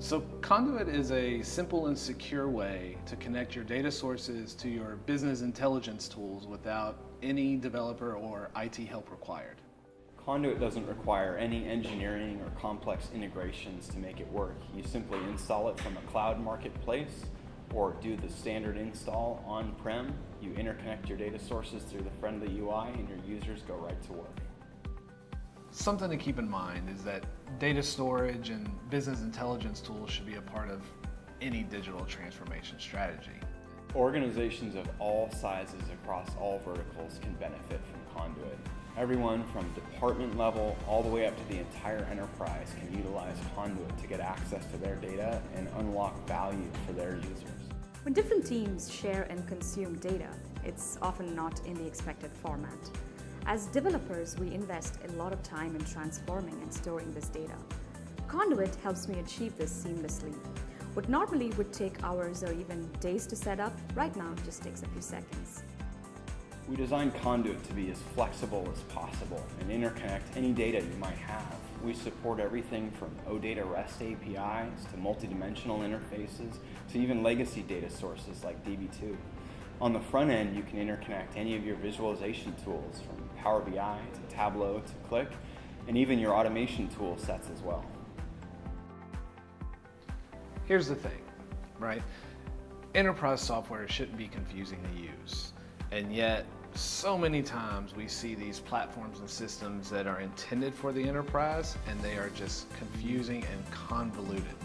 So Conduit is a simple and secure way to connect your data sources to your business intelligence tools without any developer or IT help required. Conduit doesn't require any engineering or complex integrations to make it work. You simply install it from a cloud marketplace or do the standard install on-prem. You interconnect your data sources through the friendly UI and your users go right to work. Something to keep in mind is that data storage and business intelligence tools should be a part of any digital transformation strategy. Organizations of all sizes across all verticals can benefit from Conduit. Everyone from department level all the way up to the entire enterprise can utilize Conduit to get access to their data and unlock value for their users. When different teams share and consume data, it's often not in the expected format. As developers, we invest a lot of time in transforming and storing this data. Conduit helps me achieve this seamlessly. What normally would take hours or even days to set up, right now just takes a few seconds. We designed Conduit to be as flexible as possible and interconnect any data you might have. We support everything from OData REST APIs to multidimensional interfaces to even legacy data sources like DB2. On the front end, you can interconnect any of your visualization tools from Power BI to Tableau to Qlik, and even your automation tool sets as well. Here's the thing, right? Enterprise software shouldn't be confusing to use. And yet, so many times we see these platforms and systems that are intended for the enterprise and they are just confusing and convoluted.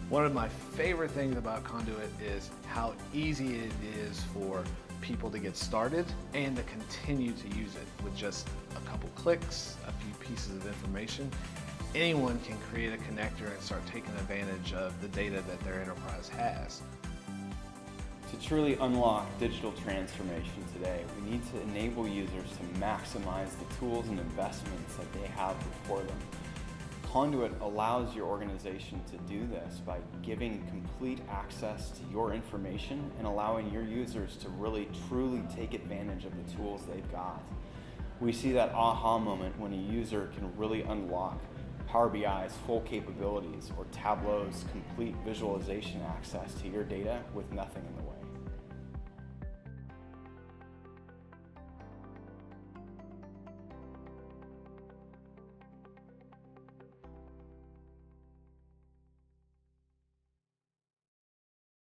One of my favorite things about Conduit is how easy it is for people to get started and to continue to use it with just a couple clicks, a few pieces of information. Anyone can create a connector and start taking advantage of the data that their enterprise has. To truly unlock digital transformation today, we need to enable users to maximize the tools and investments that they have before them. Conduit allows your organization to do this by giving complete access to your information and allowing your users to really truly take advantage of the tools they've got. We see that aha moment when a user can really unlock Power BI's full capabilities or Tableau's complete visualization access to your data with nothing in the way.